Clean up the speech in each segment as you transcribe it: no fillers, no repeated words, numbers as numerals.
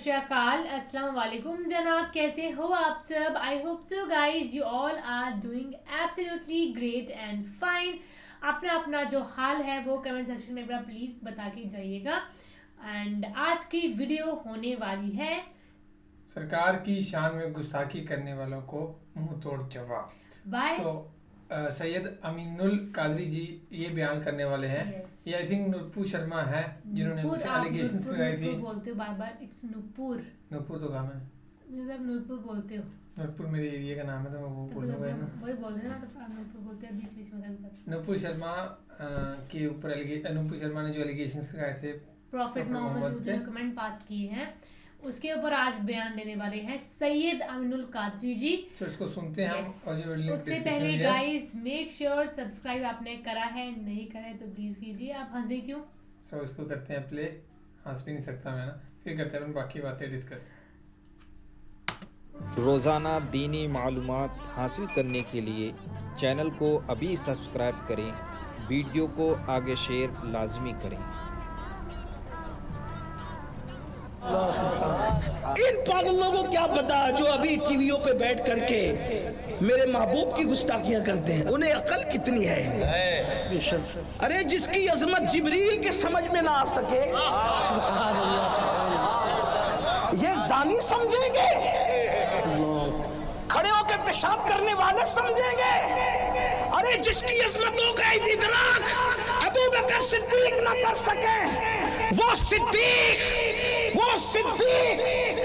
श्री अकाल, अस्सलाम वालेकुम जनाब, कैसे हो आप सब? I hope so guys you all are doing absolutely great and fine. अपना अपना जो हाल है वो कमेंट सेक्शन में प्लीज़ बता के जाइएगा। एंड आज की वीडियो होने वाली है सरकार की शान में गुस्ताखी करने वालों को मुंह तोड़ जवाब। बाय तो सैयद अमीनुल कादरी जी ये बयान करने वाले हैं। ये आई थिंक नूपुर शर्मा है जिन्होंने कुछ एलिगेशंस लगाई थी। बोलते हो बार बार, इट्स नूपुर। नूपुर तो कहा मैंने, मतलब नूपुर बोलते हो। नूपुर मेरे एरिया का नाम है तो मैं वो बोलूंगा ना, वही बोल रहे ना, तो आप नूपुर बोलते हैं बीच बीच में। नूपुर शर्मा के ऊपर नूपुर शर्मा ने जो एलिगेशंस लगाए थे प्रॉफिट मोहम्मद जो कमेंट पास किए हैं उसके ऊपर आज बयान देने वाले हैं सैयद अमीनुल कादरी जी। तो इसको सुनते हैं हम। और ये उससे पहले गाइस मेक श्योर सब्सक्राइब आपने करा है, नहीं करा है तो प्लीज कीजिए। आप हंसे क्यों? सो इसको करते हैं प्ले। हंस भी नहीं सकता मैं ना, फिर करते हैं बाकी बातें डिस्कस। रोज़ाना दीनी मालूमात हासिल करने के लिए चैनल को अभी सब्सक्राइब करें, वीडियो को आगे शेयर लाजमी करें। इन पागलों को क्या पता जो अभी टीवियों पे बैठ करके मेरे महबूब की गुस्ताखियां करते हैं, उन्हें अकल कितनी है। अरे जिसकी अजमत जिब्रील के समझ में ना आ सके ये जानी समझेंगे, खड़े होकर पेशाब करने वाले समझेंगे। अरे जिसकी अजमतों का इदराक अबू बकर सिद्दीक ना कर सके, वो सिद्दीक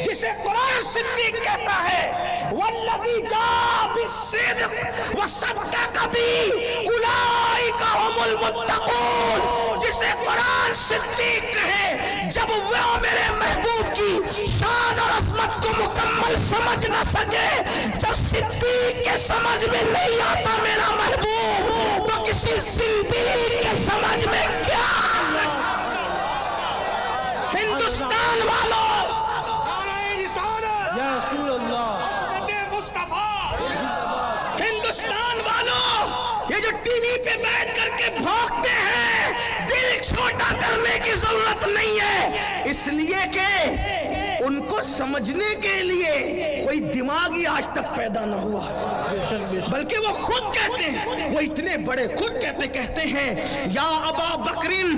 जिसे कुरान सिद्दीक कहता है, वल्लज़ी जा बिस्सिद्क़ व सद्दक़ बिही उलाइका हुमुल मुत्तक़ून, जिसे कुरान सिद्दीक कहे जब वो मेरे महबूब की शान और अज़मत को मुकम्मल समझ न सके, जब सिद्दीक के समझ में नहीं आता मेरा महबूब, तो किसी सिद्दीक के समझ में क्या आ सकता। हिंदुस्तान वालों, हिंदुस्तान वालों, ये जो टीवी पे बैठ करके भौंकते हैं, दिल छोटा करने की जरूरत नहीं है, इसलिए कि उनको समझने के लिए कोई दिमाग ही आज तक पैदा न हुआ। बल्कि वो खुद कहते हैं, वो इतने बड़े खुद कहते हैं या अबा बकरिन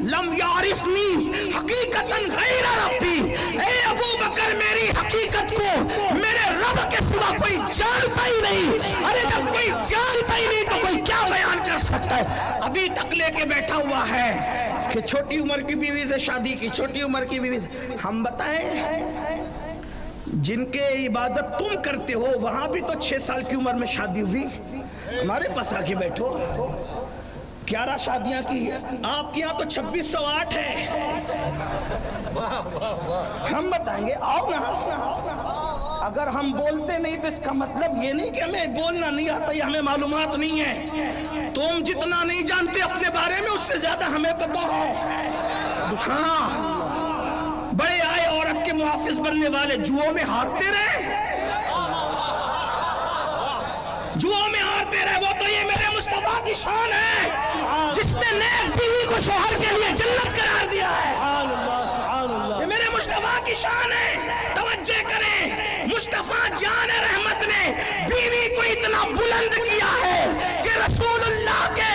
लम यारिफनी हकीकतन गैर रब्बी, ए अबू बकर मेरी हकीकत को मेरे रब के सिवा कोई जानता ही नहीं। अरे जब कोई जानता ही नहीं तो कोई क्या बयान कर सकता है। अभी तक लेके बैठा हुआ है कि छोटी उम्र की बीवी से शादी की, छोटी उम्र की बीवी से। हम बताएं जिनके इबादत तुम करते हो वहां भी तो 6 साल की उम्र में शादी हुई। हमारे पास आके बैठो, 11 शादियां की, आपके यहाँ तो 2608 है। हम बताएंगे, आओ ना। अगर हम बोलते नहीं तो इसका मतलब ये नहीं कि हमें बोलना नहीं आता या हमें मालूमात नहीं है। तुम जितना नहीं जानते अपने बारे में उससे ज्यादा हमें पता है। हाँ, बड़े आए औरत के मुहाफिज बनने वाले जुओं में हारते रहे, जुओं में हारते रहे। वो तो ये मेरे मुस्तफा की शान है जिसने नेक बीवी को शोहर के लिए जन्नत करार दिया है। ये मेरे मुस्तफा की शान है। तवज्जो करें, मुस्तफा जान रहमत ने बीवी को इतना बुलंद किया है कि रसूलुल्लाह के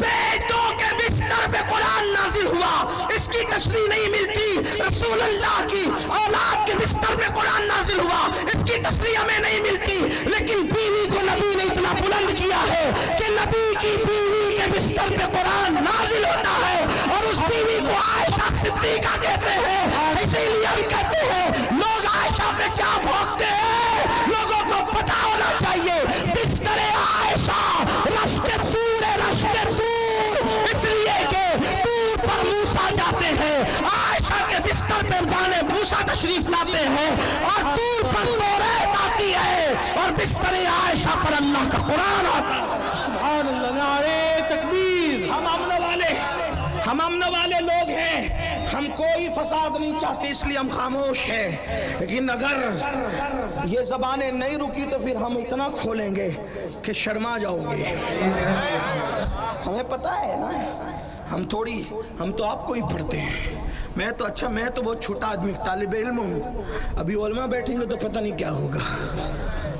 बेटों के बिस्तर पे कुरान नाजिल हुआ, इसकी तशरीह नहीं मिलती। रसूलुल्लाह की औलाद के बिस्तर पे कुरान नाजिल हुआ, इसकी तशरीह हमें नहीं मिलती। लेकिन बीवी को नबी ने इतना बुलंद किया है कि नबी की बीवी के बिस्तर पे कुरान नाजिल होता है और उस बीवी को आयशा सिद्दीका कहते हैं। इसीलिए हम कहते हैं लोग आयशा पे क्या भौंकते हैं, लोगों को पता होना चाहिए। बिस्तरे आयशा रश्ते दूर, इसलिए कि दूर पर मूसा जाते हैं, आयशा के बिस्तर पे जाने मूसा तशरीफ लाते हैं, और दूर पर तौरात आती है और बिस्तरे आयशा पर अल्लाह का कुरान आता है। सुभान अल्लाह, नारे तकबीर। हम अमन वाले लोग हैं, हम कोई फसाद नहीं चाहते, इसलिए हम खामोश हैं। लेकिन अगर ये ज़बानें नहीं रुकी तो फिर हम इतना खोलेंगे कि शर्मा जाओगे। हमें पता है ना, हम तो आपको ही पढ़ते हैं। मैं तो बहुत छोटा आदमी तालिब इल्म हूँ, अभी उलमा बैठेंगे तो पता नहीं क्या होगा।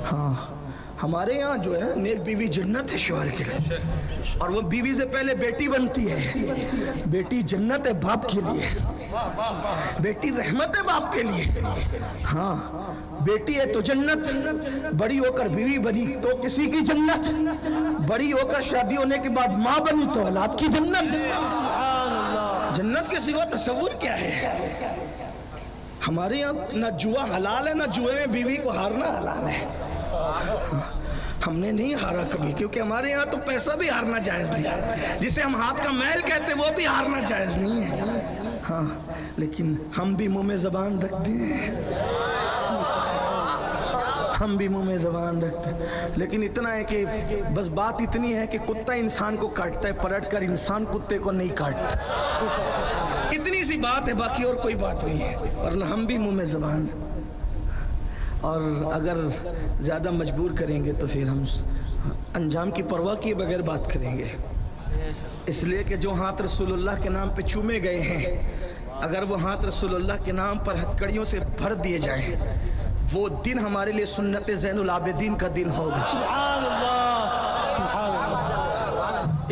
हाँ, हमारे यहाँ जो है नेक बीवी जन्नत है शौहर के लिए, और वो बीवी से पहले बेटी बनती है। बेटी जन्नत है बाप के लिए, बेटी रहमत है बाप के लिए। हाँ, बेटी है तो जन्नत, बड़ी होकर बीवी बनी तो किसी की जन्नत, बड़ी होकर शादी होने के बाद माँ बनी तो औलाद की जन्नत। जन्नत के सिवा तस्वुर क्या है? हमारे यहाँ ना जुआ हलाल है, ना जुए में बीवी को हारना हलाल है। हमने नहीं हारा कभी, क्योंकि हमारे यहाँ तो पैसा भी हारना जायज नहीं है, जिसे हम हाथ का मैल कहते वो भी हारना जायज नहीं है। हाँ, लेकिन हम भी मुंह में जबान रखते हैं, हम भी मुंह में जबान रखते हैं। लेकिन इतना है कि बस बात इतनी है कि कुत्ता इंसान को काटता है, पलट कर इंसान कुत्ते को नहीं काटता। इतनी सी बात है, बाकी और कोई बात नहीं है। वरना हम भी मुंह में जबान, और अगर ज़्यादा मजबूर करेंगे तो फिर हम अंजाम की परवाह किए बगैर बात करेंगे। इसलिए कि जो हाथ रसूलुल्लाह के नाम पे चूमे गए हैं, अगर वो हाथ रसूलुल्लाह के नाम पर हथकड़ियों से भर दिए जाएं, वो दिन हमारे लिए सुन्नत ज़ैनुल आबिदीन का दिन होगा।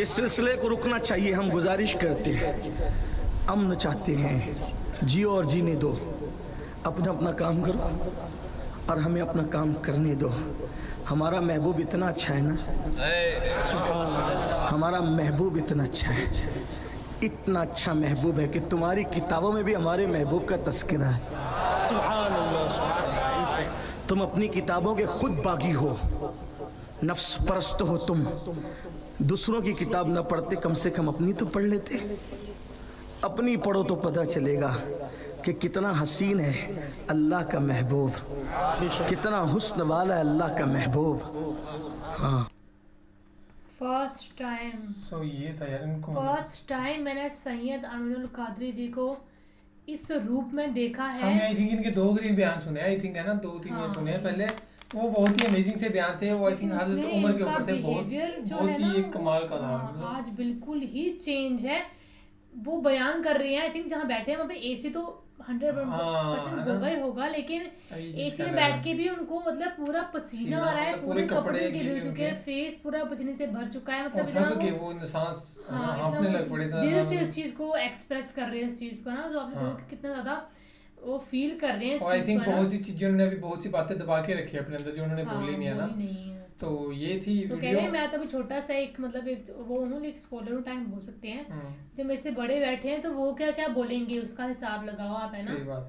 इस सिलसिले को रुकना चाहिए। हम गुजारिश करते हैं, अमन चाहते हैं, जियो और जीने दो, अपना अपना काम करो और हमें अपना काम करने दो। हमारा महबूब इतना अच्छा है ना, हमारा महबूब इतना अच्छा है, इतना अच्छा महबूब है कि तुम्हारी किताबों में भी हमारे महबूब का तस्करा है। तुम अपनी किताबों के खुद बागी हो, नफ्स परस्त हो तुम, दूसरों की किताब न पढ़ते, कम से कम अपनी तो पढ़ लेते। अपनी पढ़ो तो पता चलेगा कि कितना हसीन है अल्लाह का महबूब, कितना हुस्न वाला है अल्लाह का महबूब। हाँ, फर्स्ट टाइम मैंने सैयद अमीनुल कादरी जी को इस रूप में देखा है। हमने आई थिंक इनके 2 ग्रीन बयान सुने, आई थिंक है ना, 2-3 सुने हैं पहले। वो बहुत ही अमेजिंग से बयान थे। वो आई थिंक हजरत उमर के ऊपर थे। बहुत ही एक कमाल का था। आज बिल्कुल ही चेंज है। वो बयान कर रही हैं, आई थिंक जहाँ बैठे हैं वहाँ पे एसी तो 100% होगा ही होगा, लेकिन एसी में बैठ के भी उनको मतलब पूरा पसीना आ रहा है, पूरे कपड़े गिर चुके हैं, फेस पूरा पसीने से भर चुका है। मतलब वो सांस हांफने लग पड़े थे, दिल से उस चीज को एक्सप्रेस कर रहे हैं, उस चीज को ना, जो आपने देखा कितना ज्यादा वो फील कर रहे हैं। आई थिंक बहुत सी चीजें उन्होंने अभी बहुत सी बातें दबा के रखी है अपने अंदर, जो उन्होंने बोली नहीं है ना। तो ये थी तो कह रहे हैं, मैं तो अभी छोटा सा एक मतलब एक वो हूँ, एक स्कॉलर टाइम बोल सकते हैं, जो मेरे से बड़े बैठे हैं, तो वो क्या क्या बोलेंगे उसका हिसाब लगाओ आप, है ना।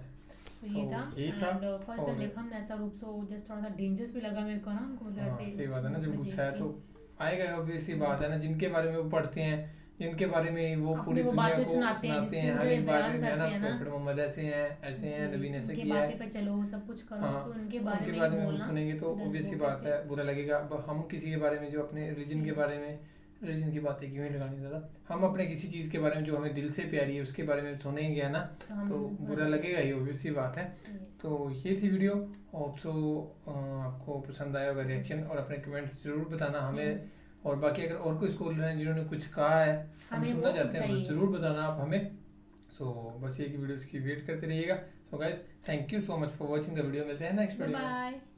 तो ये था। एंड फर्स्ट जब देखा हमने ऐसा रूप, सो जस्ट थोड़ा सा डेंजरस भी लगा मेरे को ना, उनको मतलब ऐसे। सही बात है ना, जब गुस्सा है तो आएगा, ऑब्वियस सी बात है ना। जिनके बारे में वो पढ़ते हैं, जिनके बारे में वो पूरी दुनिया को सुनाते हैं, हर एक बारे में है ना, प्रॉफेट मोहम्मद ऐसे हैं, नबी ने ऐसे किया है, बातें पे चलो सब कुछ करो, तो उनके बारे में वो सुनेंगे तो ऑब्वियस सी बात है, बुरा लगेगा। अब हम किसी के बारे में जो अपने रिलीजन के बारे में, रिलीजन की बातें क्यों ही लगानी ज़्यादा, हम अपने किसी चीज़ के बारे में जो हमें दिल से प्यारी है उसके बारे में सुनेंगे है ना, तो बुरा लगेगा ही, ऑब्वियस सी बात है। तो ये थी वीडियो, होप सो आपको पसंद आया होगा रिएक्शन, और अपने कमेंट्स जरूर बताना हमें। और बाकी अगर और कोई स्कॉलर हैं जिन्होंने कुछ कहा है, हम सुनना चाहते हैं, तो जरूर बताना आप हमें। सो बस ये कि वीडियोस की वेट करते रहिएगा। So guys, thank you so much for watching the video. मिलते हैं नेक्स्ट वीडियो में।